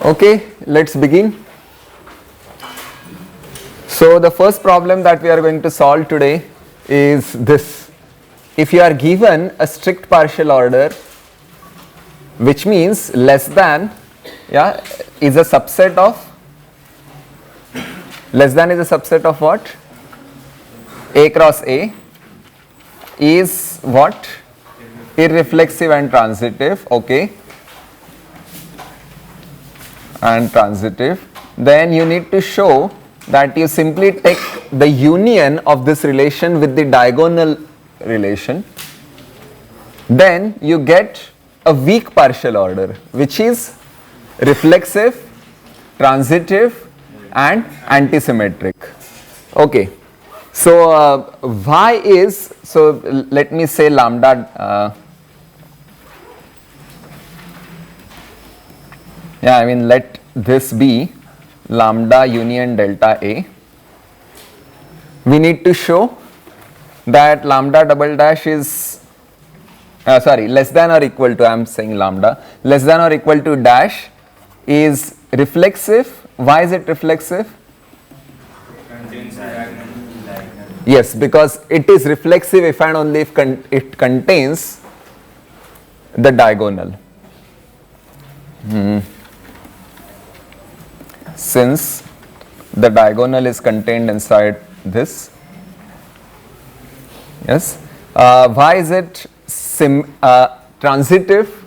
Okay, let's begin. So the first problem that we are going to solve today is this. If you are given a strict partial order, which means less than, is a subset of, less than is a subset of what? A cross A is what? Irreflexive and transitive, okay, and transitive. Then you need to show that you simply take the union of this relation with the diagonal relation. Then you get a weak partial order, which is reflexive, transitive and antisymmetric. Okay. So y is, so let me say lambda, let this be lambda union delta A. We need to show that lambda double dash is, less than or equal to, I am saying lambda, less than or equal to dash is reflexive. Why is it reflexive? Yes, because it is reflexive if and only if it contains the diagonal. Since the diagonal is contained inside this, yes. Why is it transitive?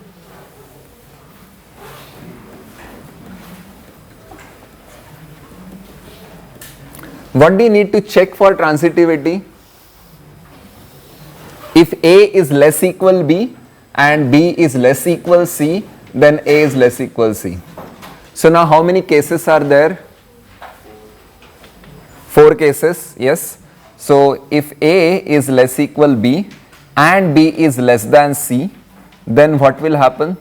What do you need to check for transitivity? If A is less equal B and B is less equal C, then A is less equal C. So now how many cases are there? 4 cases, yes. So if A is less equal B and B is less than C, then what will happen?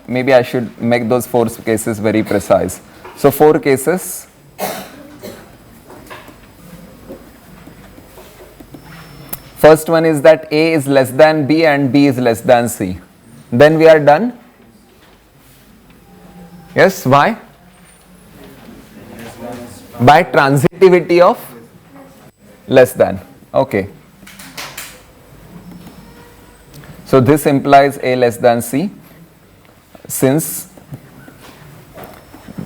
Maybe I should make those 4 cases very precise. So 4 cases. First one is that A is less than B and B is less than C. Then we are done. Yes, why? By transitivity of less than. Okay. So this implies A less than C, since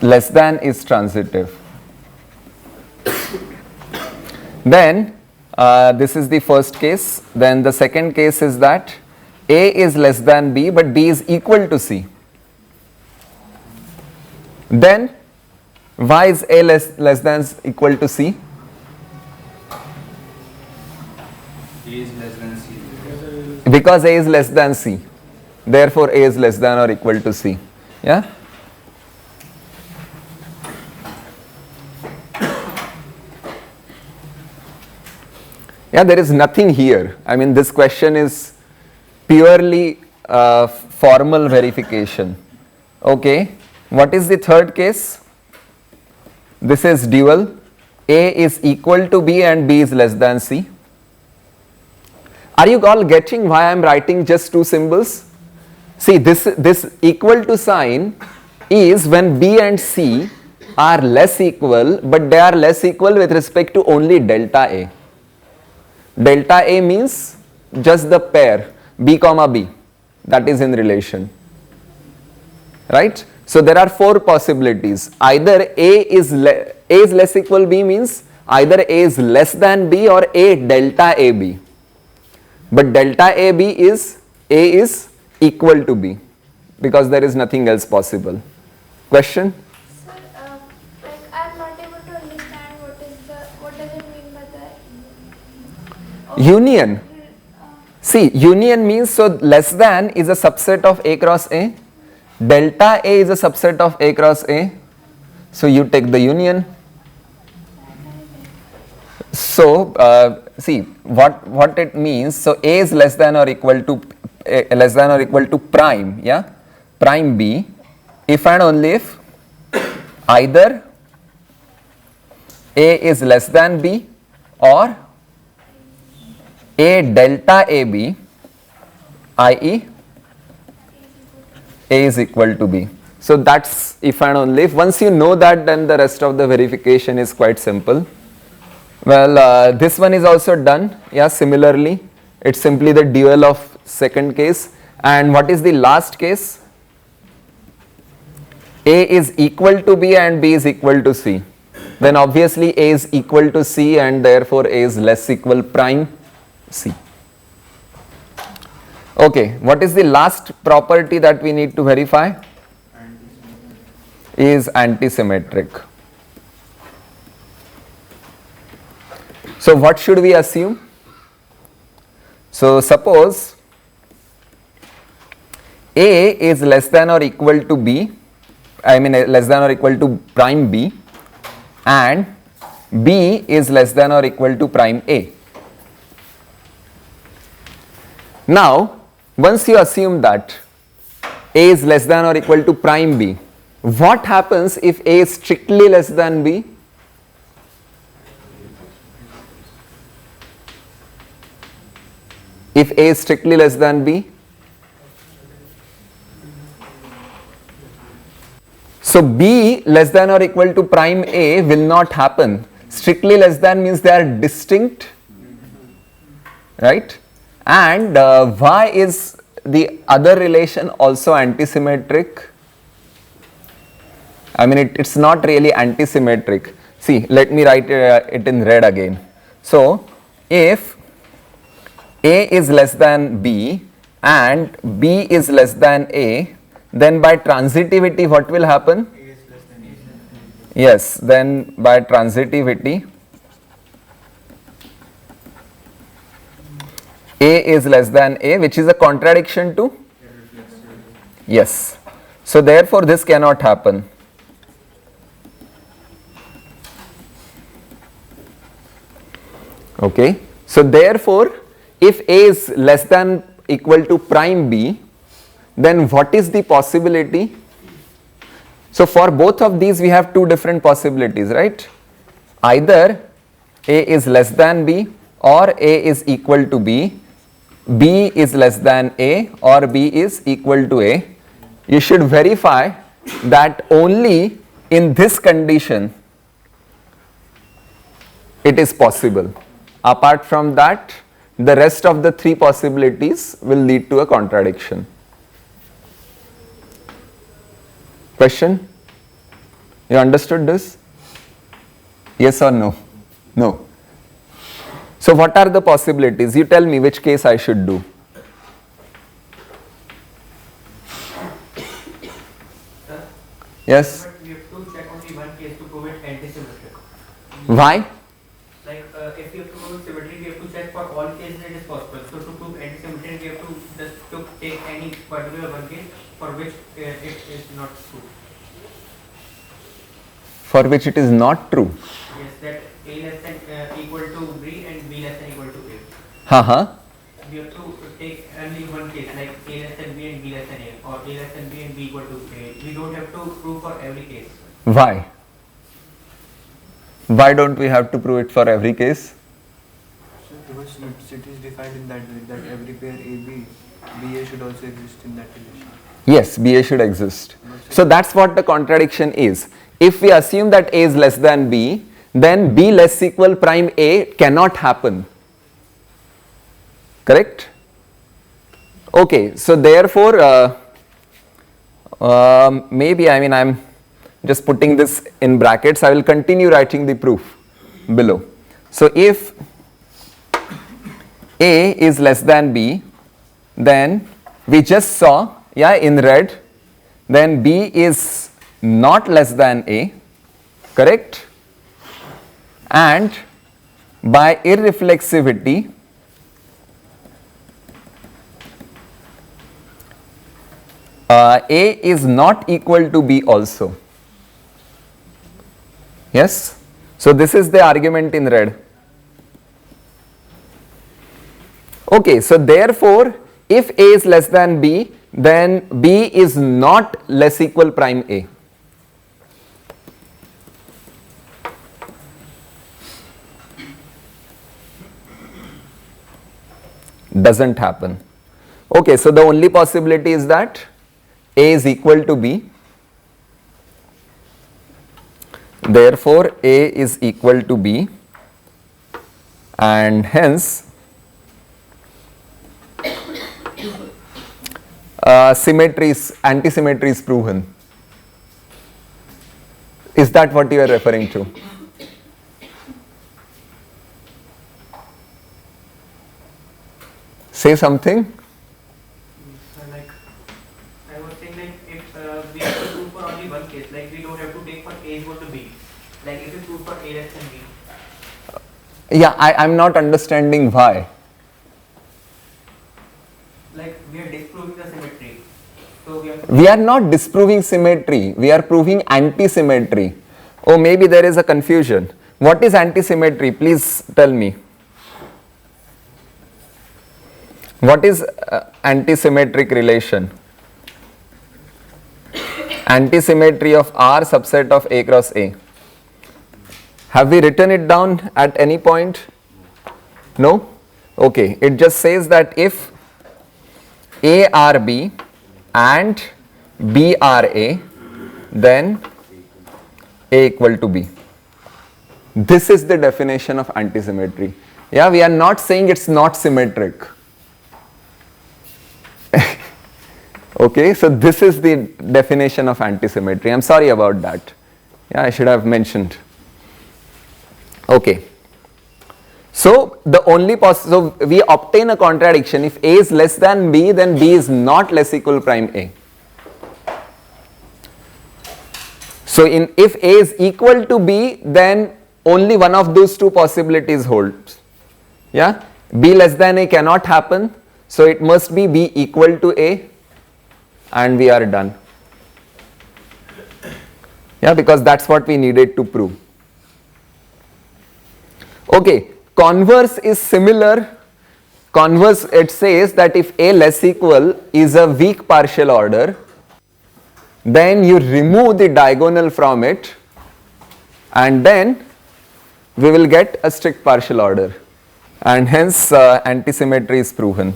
less than is transitive. Then this is the first case. Then the second case is that A is less than B but B is equal to C. Then why is A less than equal to C? A is less than C. Because A is less than C. Therefore A is less than or equal to C. Yeah? Yeah, there is nothing here. I mean, this question is purely formal verification. Okay. What is the third case? This is dual. A is equal to B and B is less than C. Are you all getting why I am writing just 2 symbols? See, this equal to sign is when B and C are less equal, but they are less equal with respect to only delta A. Delta A means just the pair B comma B that is in relation, right? So there are 4 possibilities. Either A is less equal B means either A is less than B or A delta AB. But delta AB is A is equal to B, because there is nothing else possible. Question? Sir, I am not able to understand what does it mean by the union. See, union means, so less than is a subset of A cross A. Delta A is a subset of A cross A. So you take the union. So see what it means. So A is less than or equal to prime, yeah, prime B, if and only if either A is less than B or A delta AB, i.e. A is equal to B. So that's if and only if. Once you know that, then the rest of the verification is quite simple. Well, this one is also done. Yeah, similarly, it's simply the dual of second case. And what is the last case? A is equal to B and B is equal to C. Then obviously A is equal to C and therefore A is less equal prime C. Okay, what is the last property that we need to verify? Is antisymmetric. So what should we assume? So suppose A is less than or equal to B, less than or equal to prime B, and B is less than or equal to prime A. Now, once you assume that A is less than or equal to prime B, what happens if A is strictly less than B? If A is strictly less than B? So B less than or equal to prime A will not happen. Strictly less than means they are distinct, right? And why is the other relation also antisymmetric? It's not really antisymmetric. See, let me write it in red again. So, if A is less than B and B is less than A, then by transitivity what will happen? A is less than A. Yes, then by transitivity A is less than A, which is a contradiction to? Yes. So therefore this cannot happen. Okay. So therefore if A is less than equal to prime B, then what is the possibility? So for both of these we have two different possibilities, right? Either A is less than B or A is equal to B, B is less than A or B is equal to A. You should verify that only in this condition it is possible. Apart from that, the rest of the three possibilities will lead to a contradiction. Question? You understood this? Yes or no? No. So what are the possibilities? You tell me which case I should do. Yes? But we have to check only one case to prove it antisymmetric. Why? Like if we have to prove symmetry, we have to check for all cases it is possible. So to prove antisymmetry, we have to just to take any particular one case for which it is not true. For which it is not true. Yes, that A less than equal to B and B less than equal to A. Haha. We have to take only one case, like A less than B and B less than A, or A less than B and B equal to A. We don't have to prove for every case. Why? Why don't we have to prove it for every case? So because it is defined in that way that every pair AB, BA should also exist in that relation. Yes, BA should exist. So that's what the contradiction is. If we assume that A is less than B, then B less equal prime A cannot happen. Correct? Okay, so therefore, maybe I'm just putting this in brackets. I will continue writing the proof below. So if A is less than B, then we just saw, in red, then B is not less than A, correct? And by irreflexivity, A is not equal to B also. Yes? So this is the argument in red. Okay, so therefore, if A is less than B, then B is not less equal prime A. Doesn't happen. Okay, so the only possibility is that A is equal to B Therefore, A is equal to B, and hence anti-symmetry is proven. Is that what you are referring to? Say something. Like I was saying, like if we have to prove for only one case, like we don't have to take for A equal to B. Like if we prove for A less than B. Yeah, I'm not understanding why. Like we are disproving the symmetry. So We are not disproving symmetry, we are proving anti-symmetry. Oh, maybe there is a confusion. What is anti-symmetry? Please tell me. What is anti-symmetric relation? Anti-symmetry of R subset of A cross A. Have we written it down at any point? No? Okay, it just says that if A are B and B are A, then A equal to B. This is the definition of anti-symmetry. Yeah, we are not saying it's not symmetric. Okay, so this is the definition of anti-symmetry. I'm sorry about that. Yeah, I should have mentioned. Okay. So the only so we obtain a contradiction. If A is less than B, then B is not less equal prime A. So if A is equal to B, then only one of those two possibilities holds. Yeah, B less than A cannot happen, so it must be B equal to A, and we are done. Yeah, because that's what we needed to prove. Okay, converse is similar. Converse, it says that if A less equal is a weak partial order, then you remove the diagonal from it, and then we will get a strict partial order, and hence anti-symmetry is proven.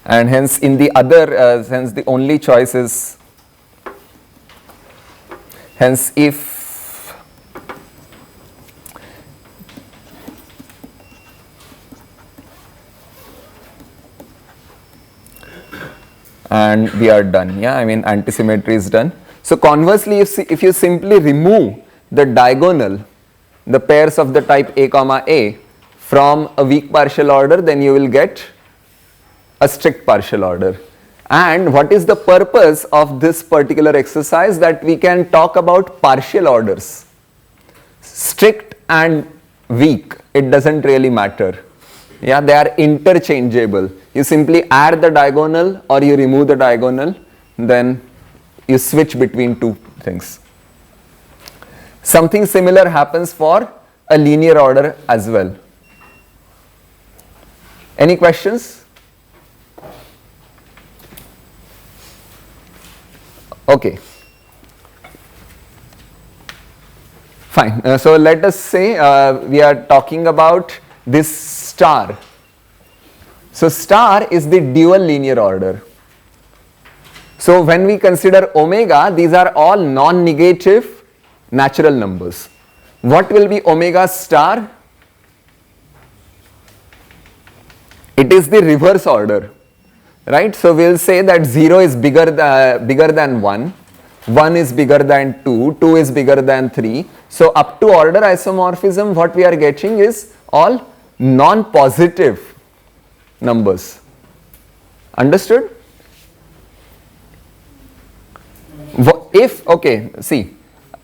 And hence in the other sense the only choice is, hence if and we are done. Yeah, I mean anti-symmetry is done. So conversely, if you simply remove the diagonal, the pairs of the type A comma A from a weak partial order, then you will get a strict partial order. And what is the purpose of this particular exercise? That we can talk about partial orders. Strict and weak, it doesn't really matter. Yeah, they are interchangeable. You simply add the diagonal or you remove the diagonal, then you switch between two things. Something similar happens for a linear order as well. Any questions? Okay. Fine. So let us say we are talking about this star. So star is the dual linear order. So when we consider omega, these are all non-negative natural numbers. What will be omega star? It is the reverse order, right? So we will say that 0 is bigger than 1, 1 is bigger than 2, 2 is bigger than 3. So up to order isomorphism, what we are getting is all non-positive numbers. Understood? If, okay, see,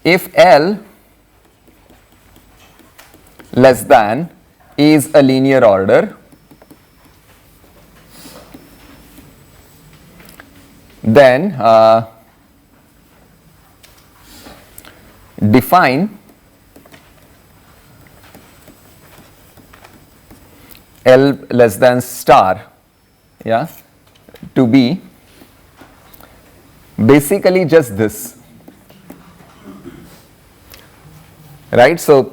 if L less than is a linear order, then define L less than star, yeah, to be basically just this, right? So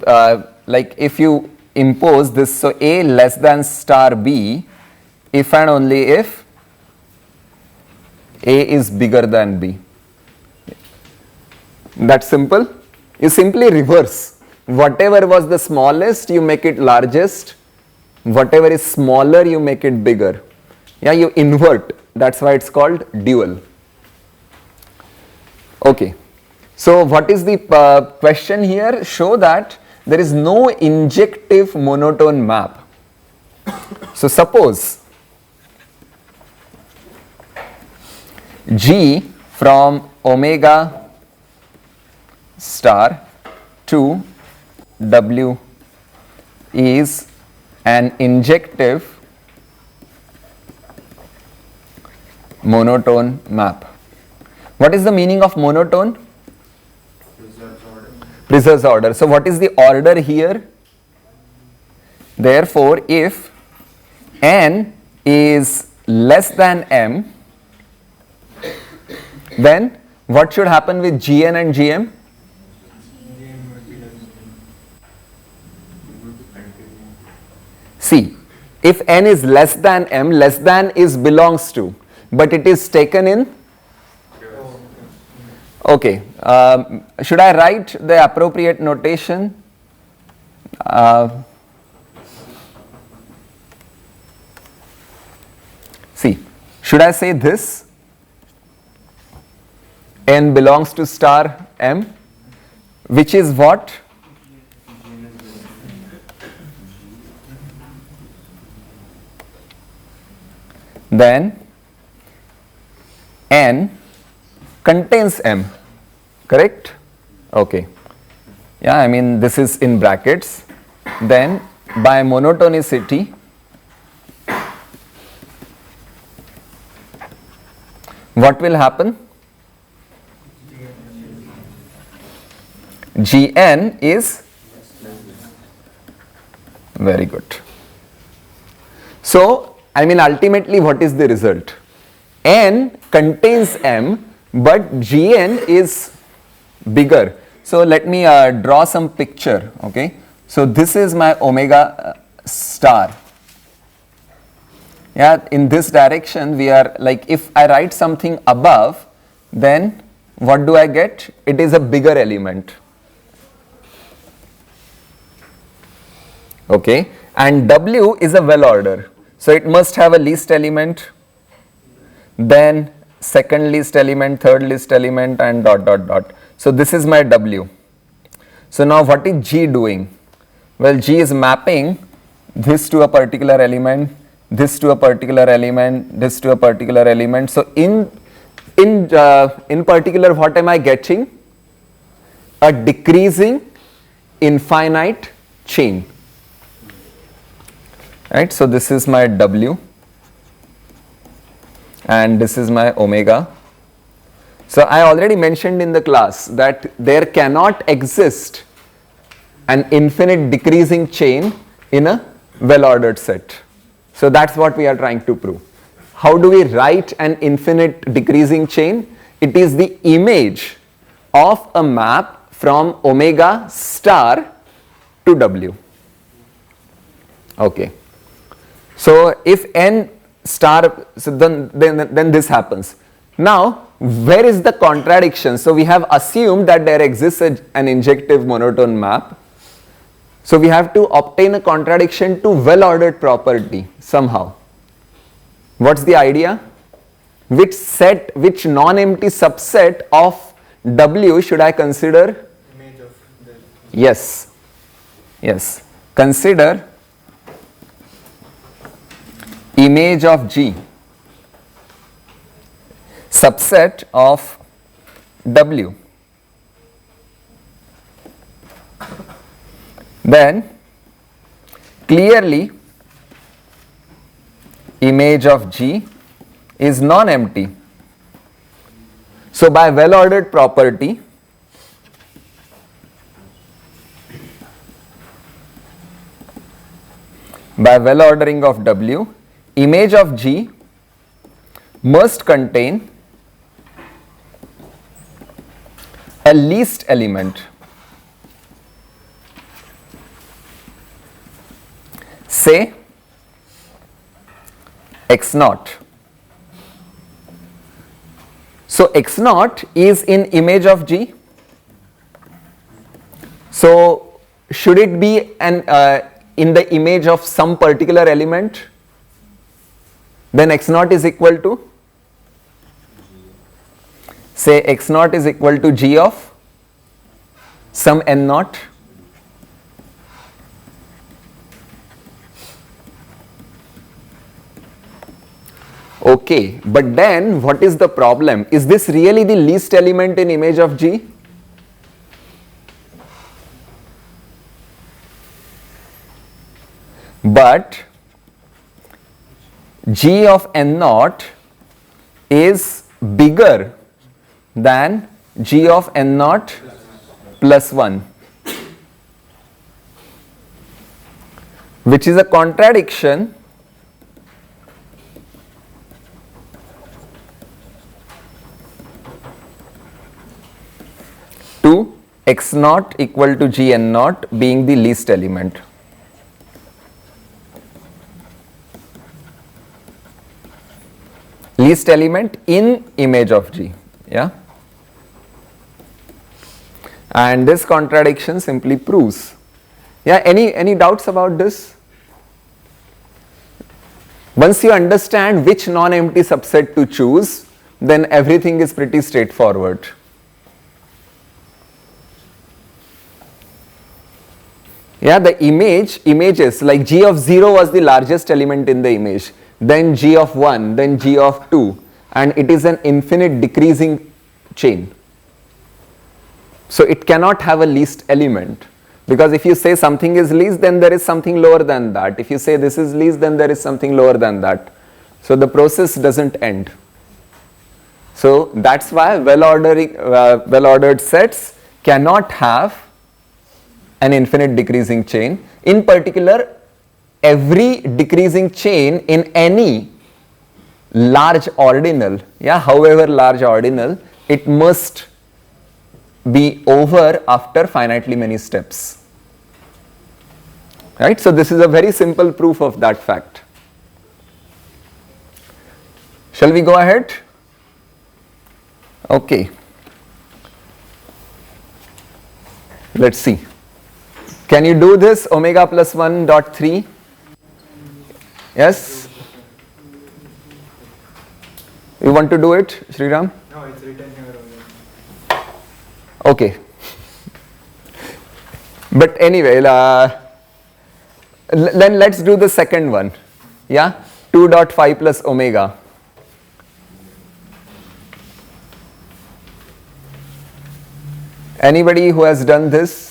like if you impose this, so A less than star B if and only if A is bigger than B. That's simple. You simply reverse. Whatever was the smallest, you make it largest. Whatever is smaller, you make it bigger. Yeah, you invert. That's why it's called dual. Okay. So what is the question here? Show that there is no injective monotone map. So suppose G from omega star to W is an injective monotone map. What is the meaning of monotone? Preserves order. So what is the order here? Therefore, if n is less than m, then what should happen with Gn and Gm? See, if n is less than m, less than is belongs to, but it is taken in. Okay, should I write the appropriate notation? See, should I say this? N belongs to star m, which is what? Then n contains m, correct? Okay. Yeah, I mean this is in brackets. Then by monotonicity, what will happen? Gn is very good. So, I mean ultimately what is the result? N contains m, but Gn is bigger. So let me draw some picture, okay. So this is my omega star. Yeah, in this direction we are like, if I write something above, then what do I get? It is a bigger element. Okay, and W is a well order. So it must have a least element, then second least element, third least element, and dot dot dot. So this is my W. So now what is G doing? Well, G is mapping this to a particular element, this to a particular element, this to a particular element. So in particular, what am I getting? A decreasing infinite chain. Right, so this is my W and this is my omega. So I already mentioned in the class that there cannot exist an infinite decreasing chain in a well ordered set. So that's what we are trying to prove. How do we write an infinite decreasing chain? It is the image of a map from omega star to W. Okay. So if n star, so then this happens. Now, where is the contradiction? So we have assumed that there exists an injective monotone map. So we have to obtain a contradiction to well ordered property somehow. What's the idea? Which set, which non-empty subset of W should I consider? Image of the. Yes. Yes. Consider image of G, subset of W. Then clearly image of G is non-empty. So by well ordered property, by well ordering of W, image of G must contain a least element. Say x naught. So x naught is in image of G. So should it be an in the image of some particular element? Then x naught is equal to, say x naught is equal to g of some n naught. Okay, but then what is the problem? Is this really the least element in image of G? But G of n naught is bigger than G of n naught plus 1, which is a contradiction to x naught equal to g n naught being the least element. Least element in image of G, yeah. And this contradiction simply proves. Yeah, any doubts about this? Once you understand which non-empty subset to choose, then everything is pretty straightforward. Yeah, the images like G of 0 was the largest element in the image, then G of 1, then G of 2, and it is an infinite decreasing chain. So it cannot have a least element, because if you say something is least, then there is something lower than that. If you say this is least, then there is something lower than that. So the process doesn't end. So that's why well-ordered sets cannot have an infinite decreasing chain. In particular, every decreasing chain in any large ordinal, yeah, however large ordinal, it must be over after finitely many steps. Right? So this is a very simple proof of that fact. Shall we go ahead? Okay. Let's see. Can you do this omega plus 1 dot 3? Yes? You want to do it, Sriram? No, it's written here already. Okay. But anyway, then let's do the second one. Yeah? 2.5 plus omega. Anybody who has done this?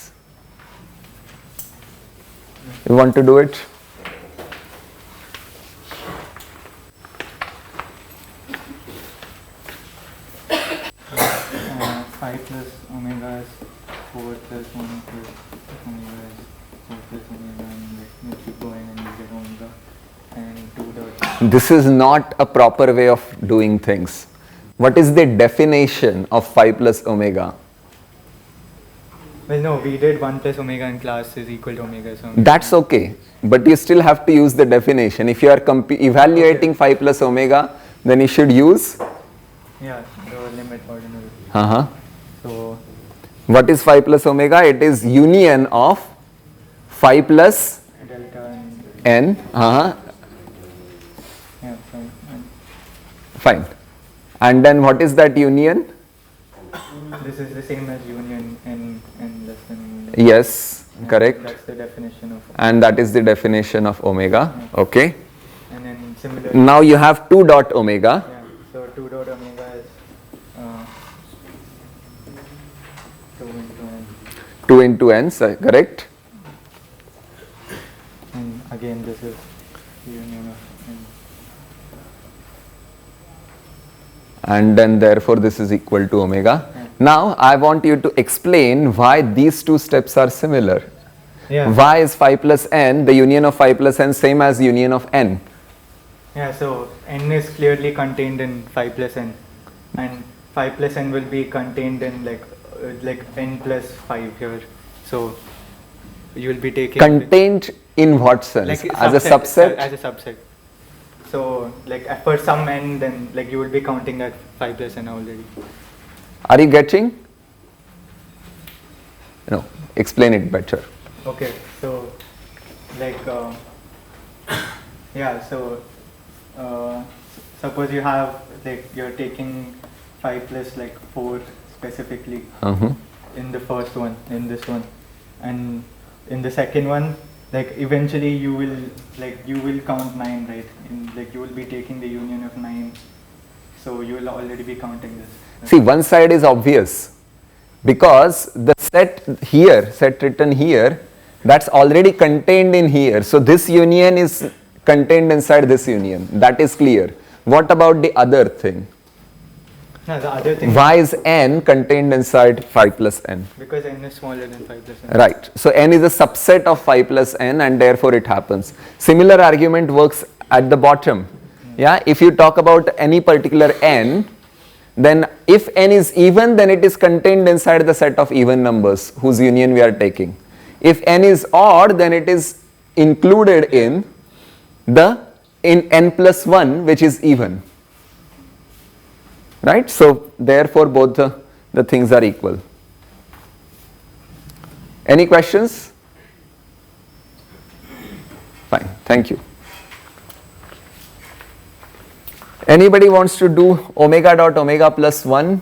You want to do it? Five plus omega is 4 plus 1 plus omega is 4 plus omega, and we keep going and we get omega and 2 dot. This is not a proper way of doing things. What is the definition of 5 plus omega? Well, no, we did 1 plus omega in class is equal to omega. So That's okay, but you still have to use the definition. If you are evaluating 5 plus omega, then you should use? Yeah, the limit ordinal. So what is 5 plus omega? It is union of 5 plus delta and n. yeah, fine. Fine. And then what is that union? This is the same as union n less than omega. Yes, correct. That's the definition of. And that is the definition of omega. Yeah. Okay. And then similarly. Now you have 2 dot omega. Yeah. So 2 dot omega is 2 into n. 2 into n, correct? And again, this is union of n. And then therefore this is equal to omega. Yeah. Now I want you to explain why these two steps are similar. Yeah. Why is 5 plus n, the union of 5 plus n, same as union of n? Yeah, so n is clearly contained in 5 plus n, and 5 plus n will be contained in like n plus 5 here. So you will be taking Contained in what sense? like As a subset? As a subset. So like for some n, then like you will be counting at 5 plus n already. Are you getting? No. explain it better. Okay, so like yeah, so suppose you have like you're taking 5 plus like 4 specifically in the first one, in this one, and in the second one, like eventually you will count 9, right? Like you will be taking the union of 9, so you will already be counting this. See, one side is obvious because the set here, set written here, that's already contained in here. So this union is contained inside this union. That is clear. What about the other thing? No, the other thing. Why is n contained inside 5 plus n? Because n is smaller than 5 plus n. Right. So n is a subset of 5 plus n and therefore it happens. Similar argument works at the bottom. Yeah. If you talk about any particular n, then if n is even, then it is contained inside the set of even numbers whose union we are taking. If n is odd, then it is included in n plus 1, which is even. Right? So therefore both the things are equal. Any questions? Fine, thank you. Anybody wants to do omega dot omega plus 1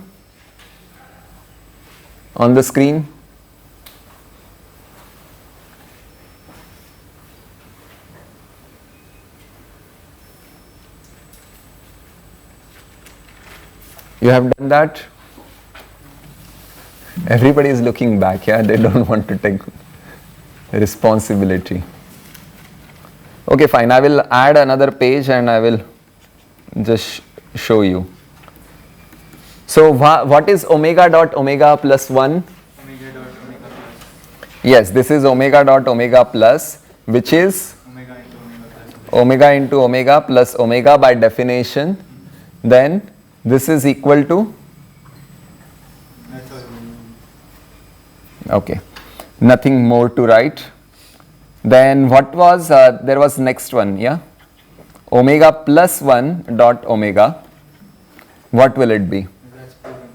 on the screen? You have done that? Everybody is looking back, yeah? They don't want to take responsibility. Okay, fine. I will add another page and I will just show you. So, what is omega dot omega plus 1? Omega dot omega plus. Yes, this is omega dot omega plus, which is omega into omega plus omega by definition. Then this is equal to? That's all. Okay, nothing more to write. Then what was, there was next one, yeah? Omega plus 1 dot omega. What will it be? That's proven.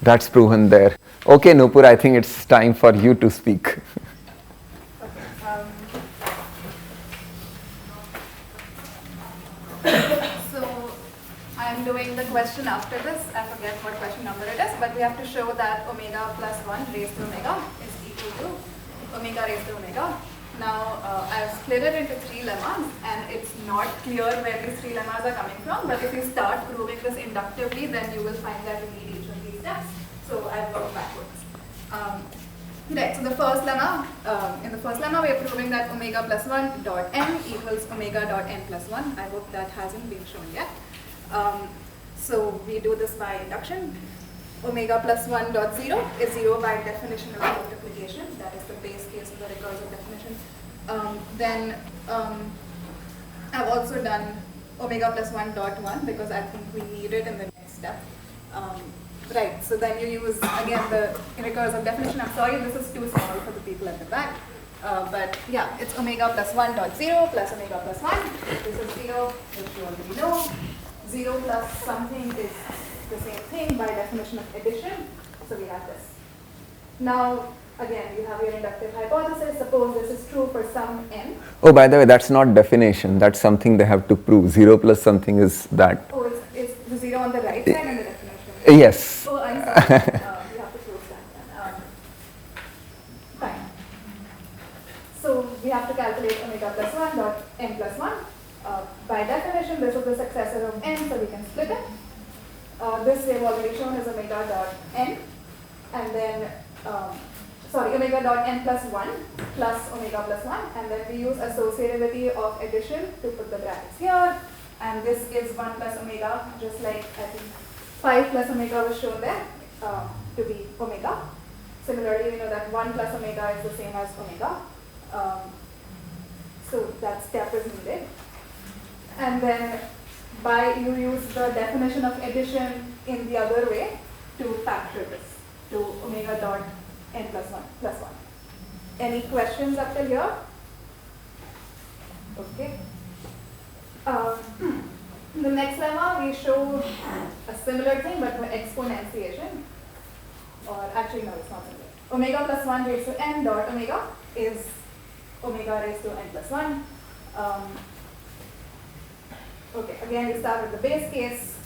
That's proven there. Okay, Nupur, I think it's time for you to speak. So I'm doing the question after this. I forget what question number it is, but we have to show that omega plus 1 raised to omega is equal to omega raised to omega. Now I've split it into 3 lemmas, and it's not clear where these 3 lemmas are coming from, but if you start proving this inductively, then you will find that you need each of these steps. So I've worked backwards. Right, so the first lemma, in the first lemma we are proving that omega plus 1 dot n equals omega dot n plus 1. I hope that hasn't been shown yet. So we do this by induction. Omega plus 1 dot 0 is 0 by definition of multiplication. That is the base case of the recursive definition. Then I've also done omega plus 1 dot 1 because I think we need it in the next step. Right, so then you use again the recursive definition. I'm sorry, this is too small for the people at the back. But yeah, it's omega plus 1 dot 0 plus omega plus 1. This is 0, which you already know. 0 plus something is the same thing by definition of addition. So we have this. Now, again, you have your inductive hypothesis. Suppose this is true for some n. Oh, by the way, that's not definition. That's something they have to prove. 0 plus something is that. Oh, is the 0 on the right side in the definition? Yes. Oh, I see. We have to prove that then. Fine. So we have to calculate omega plus 1 dot n plus 1. By definition, this is the successor of n, so we can split it. This we have already shown is omega dot n, and then, omega dot n plus 1 plus omega plus 1, and then we use associativity of addition to put the brackets here, and this gives 1 plus omega, just like I think 5 plus omega was shown there to be omega. Similarly, we know that 1 plus omega is the same as omega. So that step is needed. And then you use the definition of addition in the other way to factor this to omega dot n plus 1 plus 1. Any questions up till here? Okay. In the next lemma, we show a similar thing but for exponentiation. Or actually, no, it's not similar. omega plus 1 raised to n dot omega is omega raised to n plus 1. Okay, again you start with the base case.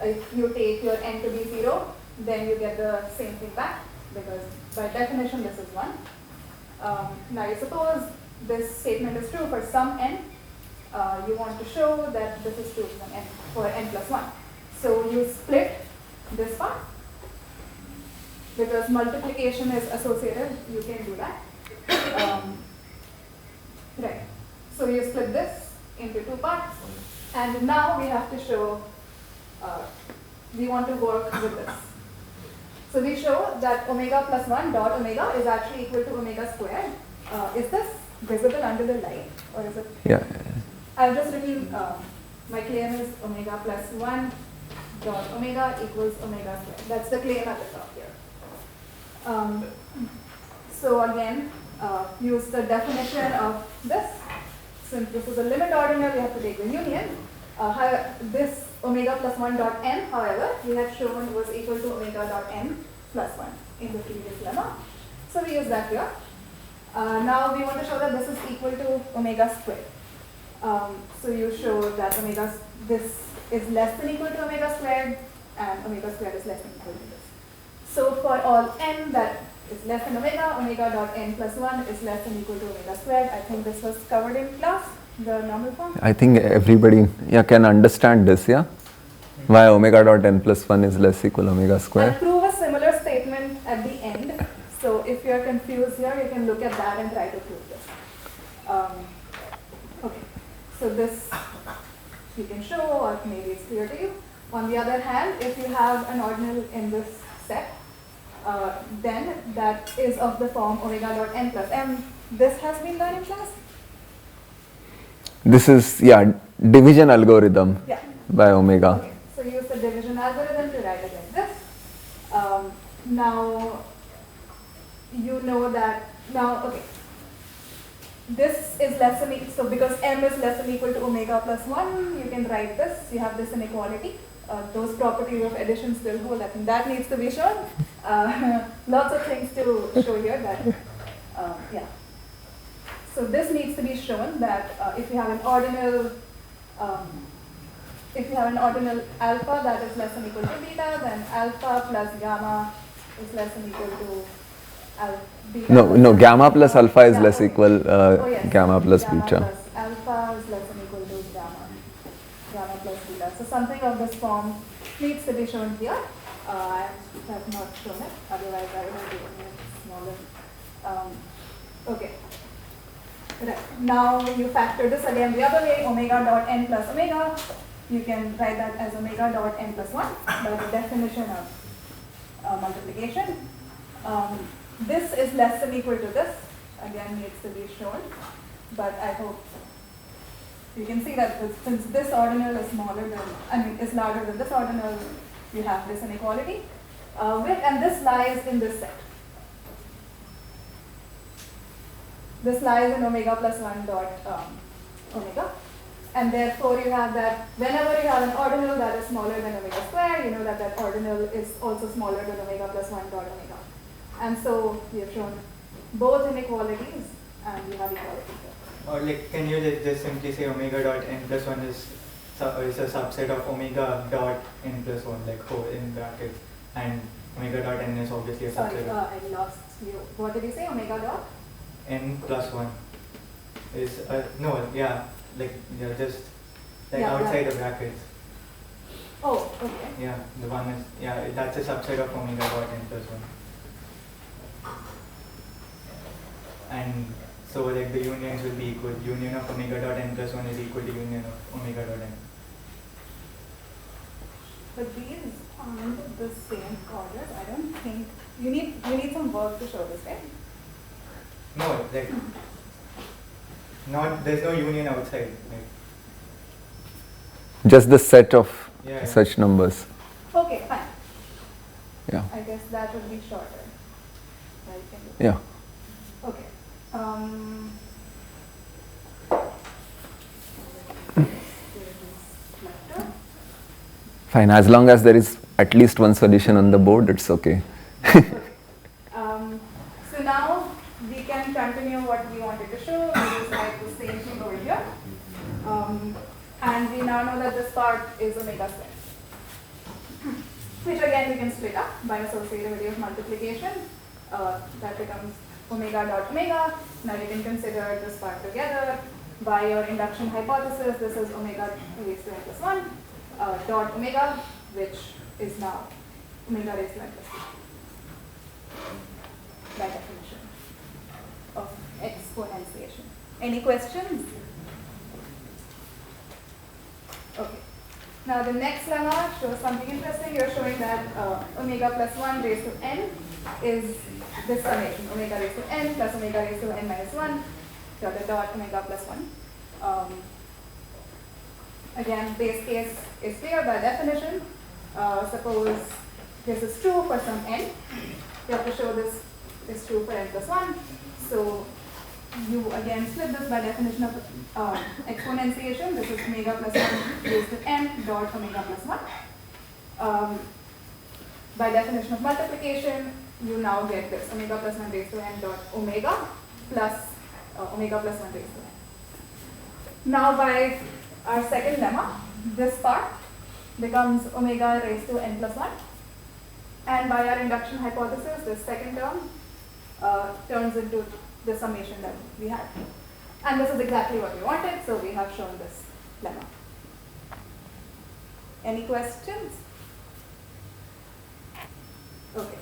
If you take your n to be 0, then you get the same thing back, because by definition this is 1. Now you suppose this statement is true for some n. You want to show that this is true for n plus 1. So you split this part. Because multiplication is associated, you can do that. Right. So you split this into 2 parts. And now we have to show, we want to work with this. So we show that omega plus 1 dot omega is actually equal to omega squared. Is this visible under the light, or is it? Yeah. I'll just repeat, my claim is omega plus 1 dot omega equals omega squared. That's the claim at the top here. So again, use the definition of this. Since this is a limit ordinal, we have to take the union. This omega plus 1 dot n, however, we had shown was equal to omega dot n plus 1 in the previous lemma. So we use that here. Now we want to show that this is equal to omega squared. So you show that this is less than equal to omega squared, and omega squared is less than equal to this. So for all n that is less than omega dot n plus 1 is less than equal to omega squared. I think this was covered in class, the normal form. I think everybody can understand this, yeah? Why omega dot n plus 1 is less equal omega square. I'll prove a similar statement at the end. So if you're confused here, you can look at that and try to prove this. Okay, so this you can show, or maybe it's clear to you. On the other hand, if you have an ordinal in this set, then that is of the form omega dot n plus m. This has been done in class? This is, division algorithm by omega. Okay, so use the division algorithm to write it like this. Now, you know that, this is less than, so because m is less than equal to omega plus 1, you can write this, you have this inequality. Those properties of addition still hold. I think that needs to be shown. Lots of things to show here that, So this needs to be shown that if you have an ordinal, alpha that is less than equal to beta, then alpha plus gamma is less than equal to beta. No, gamma plus alpha is less equal gamma plus gamma beta. Plus alpha is less than equal to gamma plus beta. So something of this form needs to be shown here. I have not shown it, otherwise I would have given it smaller. Okay. Right. Now you factor this again the other way, omega dot n plus omega. You can write that as omega dot n plus 1 by the definition of multiplication. This is less than equal to this. Again, needs to be shown. But I hope you can see that since this ordinal is is larger than this ordinal, you have this inequality. And this lies in this set. This lies in omega plus 1 dot omega. And therefore you have that whenever you have an ordinal that is smaller than omega square, you know that that ordinal is also smaller than omega plus 1 dot omega. And so we have shown both inequalities and you have equality here. Or can you just simply say omega dot n plus 1 is a subset of omega dot n plus 1, in brackets, and omega dot n is obviously a subset Sorry, I lost you. What did you say? Omega dot? N plus 1 is just outside the brackets. Oh, okay. Yeah, the one is that's a subset of omega dot n plus 1. And so the unions will be equal. Union of omega dot n plus 1 is equal to union of omega dot n. But these aren't the same orders. I don't think you need some work to show this, right? No, there's no union outside. Just the set of such numbers. Okay, fine. Yeah. I guess that would be shorter. Yeah. Okay. Fine, as long as there is at least one solution on the board, it's okay. part is omega squared, which again we can split up by associativity of multiplication. That becomes omega dot omega. Now you can consider this part together. By your induction hypothesis, this is omega raised to n plus 1 dot omega, which is now omega raised to n plus 2 by definition of exponentiation. Any questions? Okay. Now the next lemma shows something interesting. You're showing that omega plus 1 raised to n is this summation, omega raised to n plus omega raised to n minus 1 dot omega plus 1. Again, base case is clear by definition. Suppose this is true for some n. You have to show this is true for n plus 1. So you again split this by definition of exponentiation. This is omega plus 1 raised to n dot omega plus 1. By definition of multiplication, you now get this omega plus 1 raised to n dot omega plus omega plus 1 raised to n. Now by our second lemma, this part becomes omega raised to n plus 1. And by our induction hypothesis, this second term turns into the summation that we had. And this is exactly what we wanted, so we have shown this lemma. Any questions? Okay.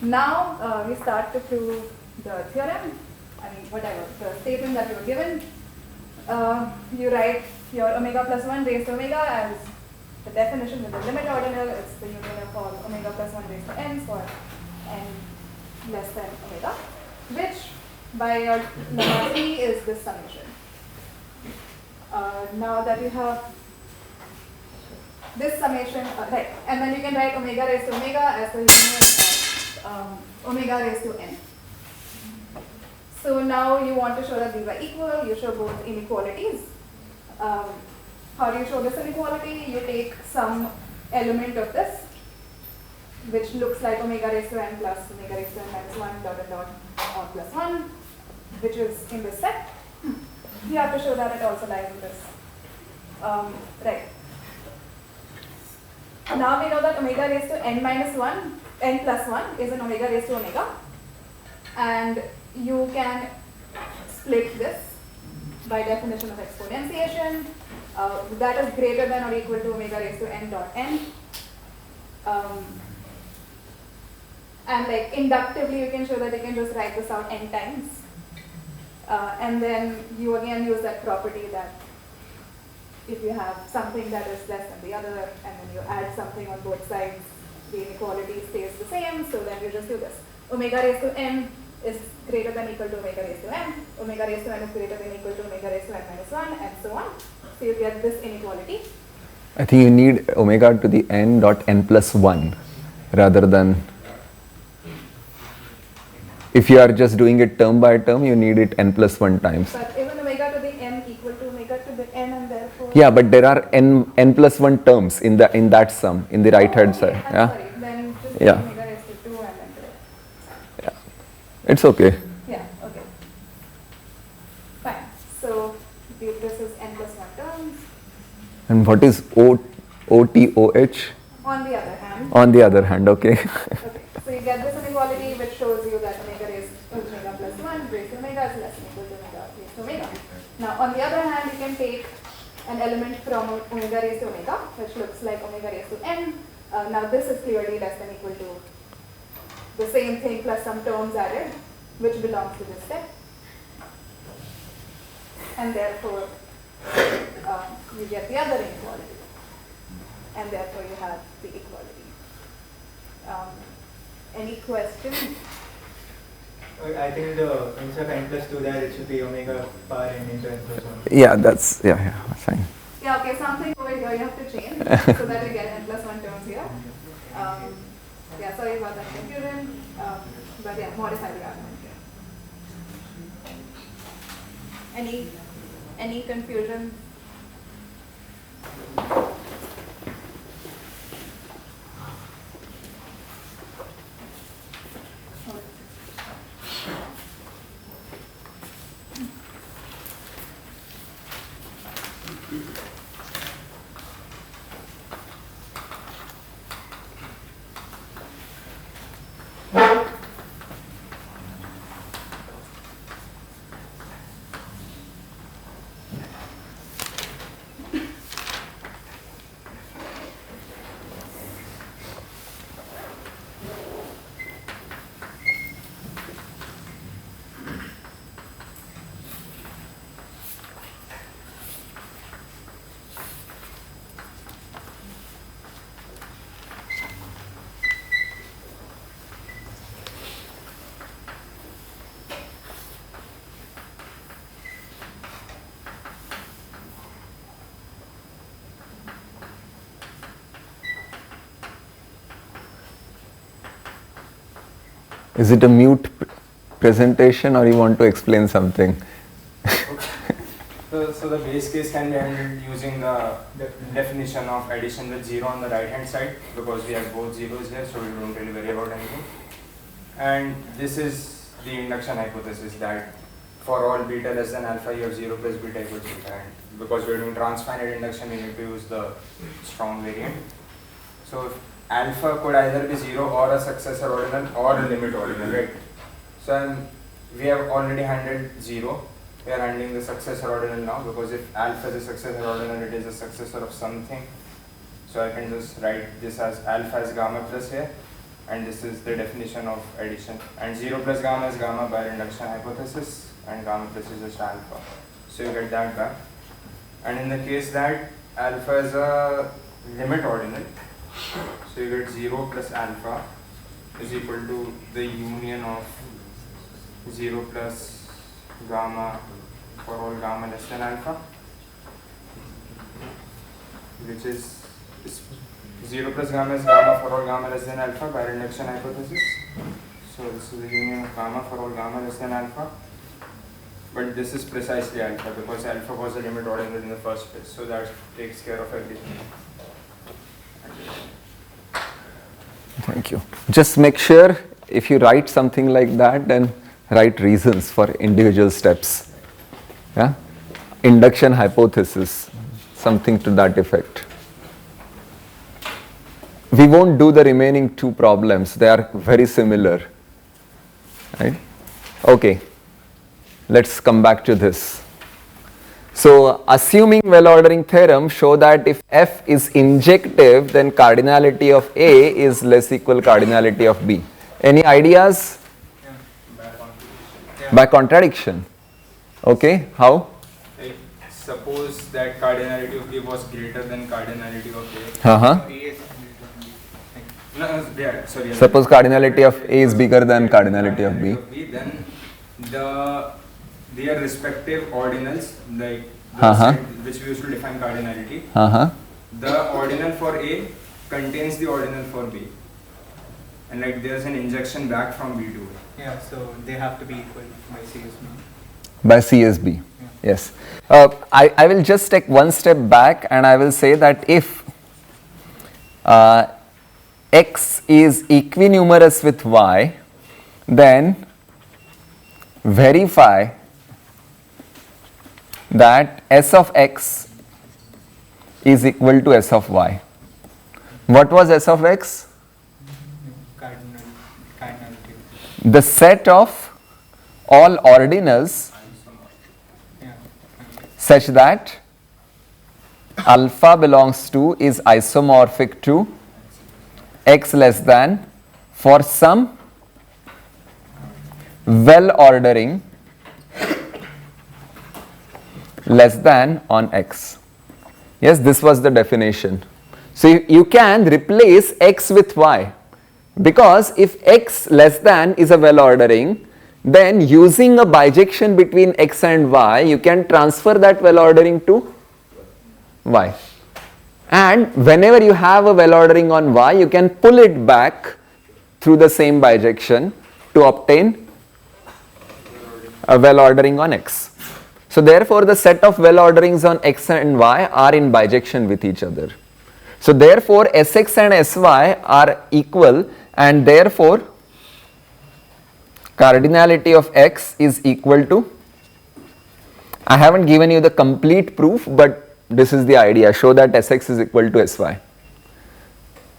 Now we start to prove the theorem. I mean, whatever, the statement that you were given. You write your omega plus 1 raised to omega as the definition with the limit ordinal. It's the union of all omega plus 1 raised to n for n less than omega, which by your lemma 3 is this summation. Now that you have this summation, right, and then you can write omega raised to omega as the union of omega raised to n. So now you want to show that these are equal, you show both inequalities. How do you show this inequality? You take some element of this, which looks like omega raised to n plus omega raised to n minus 1 dot plus 1, which is in this set. You have to show that it also lies in this. Right. Now we know that omega raised to n minus 1, n plus 1 is an omega raised to omega. And you can split this by definition of exponentiation. That is greater than or equal to omega raised to n dot n. And like inductively, you can show that you can just write this out n times. And then you again use that property that if you have something that is less than the other, and then you add something on both sides, the inequality stays the same. So then you just do this. Omega raised to n is greater than equal to omega raised to n. Omega raised to n is greater than equal to omega raised to n minus 1, and so on. So you get this inequality. I think you need omega to the n dot n plus 1 rather than, if you are just doing it term by term, you need it n plus 1 times. But even omega to the n equal to omega to the n, and therefore... Yeah, but there are n plus 1 terms in that sum, in the right hand side. I'm Yeah. sorry. Then just Yeah. omega raised to 2 and then to it. Yeah. It's okay. Yeah, okay. Fine. So this is n plus 1 terms. And what is OTOH? On the other hand, On the other hand, okay. okay, so you get this inequality which shows you that omega raised to omega plus 1 raised to omega is less than equal to omega raised to omega. Now, on the other hand, you can take an element from omega raised to omega, which looks like omega raised to n. Now, this is clearly less than equal to the same thing plus some terms added, which belongs to this set. And therefore, you get the other inequality. And therefore, you have the equality. Any questions? I think instead of n plus 2 there, it should be omega power n into n plus 1. Yeah, that's fine. Yeah, okay, something over here you have to change so that you get n plus 1 terms here. Yeah, sorry about that confusion, but yeah, modify the argument here. Any confusion? Is it a mute presentation or you want to explain something? So the base case can be handled using the definition of addition with 0 on the right hand side, because we have both zeros here, so we don't really worry about anything. And this is the induction hypothesis, that for all beta less than alpha you have 0 plus beta equals beta, and because we are doing transfinite induction we need to use the strong variant. So if alpha could either be 0 or a successor ordinal or a limit ordinal, right? So we have already handled 0. We are handling the successor ordinal now, because if alpha is a successor ordinal, it is a successor of something. So I can just write this as alpha is gamma plus here, and this is the definition of addition. And 0 plus gamma is gamma by induction hypothesis, and gamma plus is just alpha. So you get that back. And in the case that alpha is a limit ordinal, so you get 0 plus alpha is equal to the union of 0 plus gamma for all gamma less than alpha, which is 0 plus gamma is gamma for all gamma less than alpha by induction hypothesis. So this is the union of gamma for all gamma less than alpha, but this is precisely alpha because alpha was a limit ordinal in the first place, so that takes care of everything. Thank you. Just make sure if you write something like that, then write reasons for individual steps. Yeah? Induction hypothesis, something to that effect. We won't do the remaining two problems, they are very similar. Right? Okay, let's come back to this. So, assuming well ordering theorem show that if F is injective, then cardinality of A is less equal cardinality of B. Any ideas? By contradiction. Okay, how? Like, suppose that cardinality of A was greater than cardinality of A. Uh-huh. No, yeah, sorry. Suppose cardinality of A is bigger than cardinality of B. Then their respective ordinals, like which we used to define cardinality, the ordinal for A contains the ordinal for B. And like there's an injection back from B to A. Yeah, so they have to be equal by CSB. By CSB, yes. I will just take one step back and I will say that if X is equinumerous with Y, then verify that S of X is equal to S of Y. What was S of X? Cardinality. The set of all ordinals such that alpha belongs to is isomorphic to X less than for some well ordering less than on X. Yes, this was the definition. So you can replace X with Y, because if X less than is a well ordering, then using a bijection between X and Y, you can transfer that well ordering to Y. And whenever you have a well ordering on Y, you can pull it back through the same bijection to obtain a well ordering on X. So therefore the set of well orderings on X and Y are in bijection with each other. So therefore Sx and Sy are equal, and therefore cardinality of X is equal to, I haven't given you the complete proof, but this is the idea, show that Sx is equal to Sy.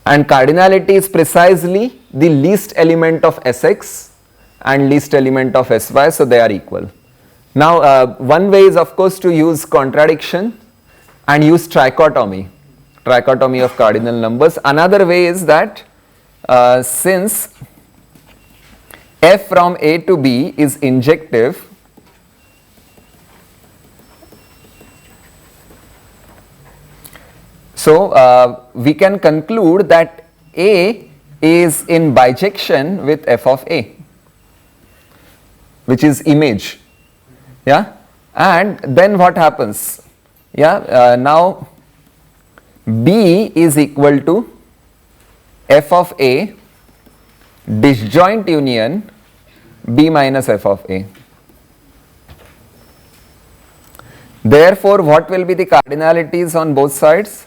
And cardinality is precisely the least element of Sx and least element of Sy, so they are equal. Now one way is of course to use contradiction and use trichotomy of cardinal numbers. Another way is that since F from A to B is injective, so we can conclude that A is in bijection with F of A, which is image. Yeah, and then what happens? Yeah, now B is equal to F of A disjoint union b minus f of a. Therefore, what will be the cardinalities on both sides?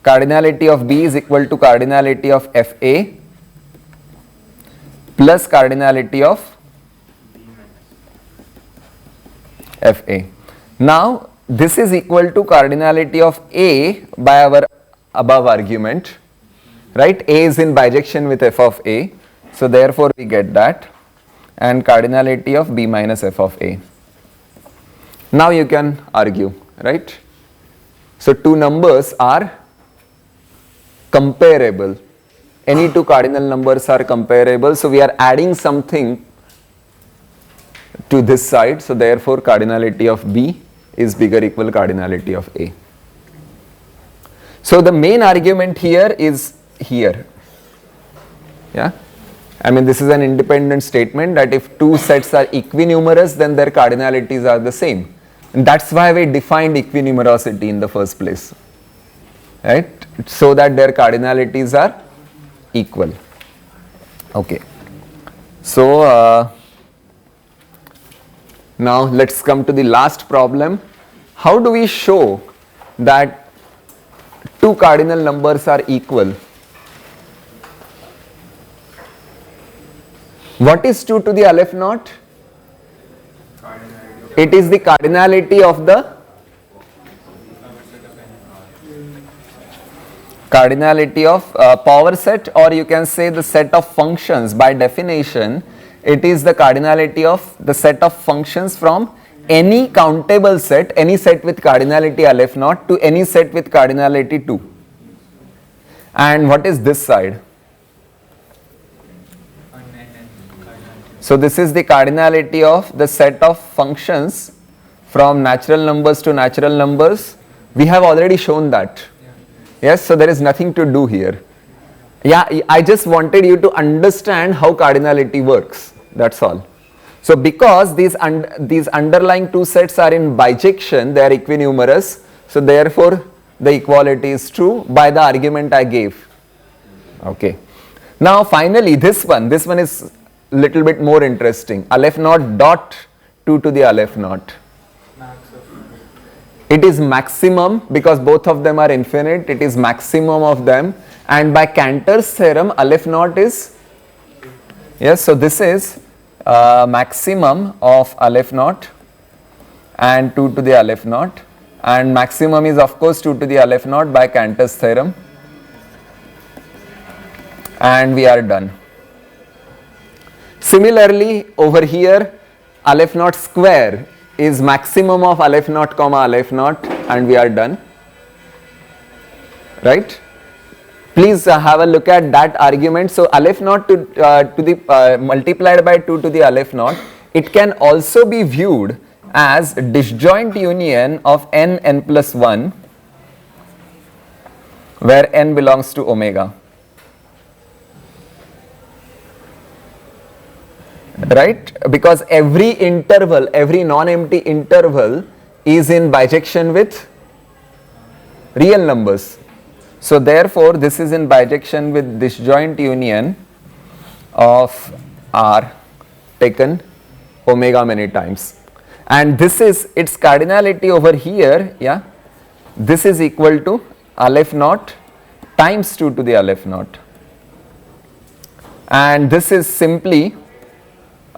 Cardinality of b is equal to cardinality of fa plus cardinality of fa. Now, this is equal to cardinality of a by our above argument, right? A is in bijection with f of a, so therefore we get that, and cardinality of b minus f of a. Now you can argue, right? So two numbers are comparable. Any two cardinal numbers are comparable, so we are adding something to this side, so therefore cardinality of b is bigger equal cardinality of a. So the main argument here is here, yeah. I mean, this is an independent statement that if two sets are equinumerous, then their cardinalities are the same. And that's why we defined equinumerosity in the first place, right? So that their cardinalities are equal. Okay. So now let's come to the last problem. How do we show that two cardinal numbers are equal? What is 2 to the aleph naught? It is the cardinality of the power set, or you can say the set of functions. By definition, it is the cardinality of the set of functions from any countable set, any set with cardinality aleph naught to any set with cardinality 2. And what is this side? So this is the cardinality of the set of functions from natural numbers to natural numbers. We have already shown that. Yes, so there is nothing to do here. Yeah, I just wanted you to understand how cardinality works. That's all. So because these underlying two sets are in bijection, they are equinumerous. So therefore the equality is true by the argument I gave. Okay. Now finally this one is little bit more interesting. Aleph naught dot 2 to the aleph naught. It is maximum because both of them are infinite. It is maximum of them, and by Cantor's theorem aleph naught is, yes, so this is maximum of aleph naught and 2 to the aleph naught, and maximum is of course 2 to the aleph naught by Cantor's theorem, and we are done. Similarly, over here, aleph naught square is maximum of aleph naught comma aleph naught, and we are done, right? Please have a look at that argument. So aleph naught to the multiplied by 2 to the aleph naught, it can also be viewed as disjoint union of n plus 1, where n belongs to omega. Right? Because every interval, every non-empty interval is in bijection with real numbers. So therefore this is in bijection with disjoint union of R taken omega many times. And this is its cardinality over here, yeah. This is equal to aleph naught times 2 to the aleph naught. And this is simply,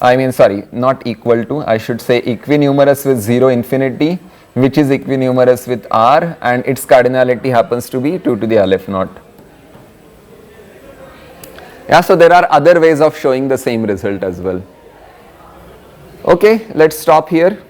not equal to, I should say equinumerous with 0 infinity, which is equinumerous with R, and its cardinality happens to be 2 to the aleph naught. Yeah, so there are other ways of showing the same result as well. Okay, let's stop here.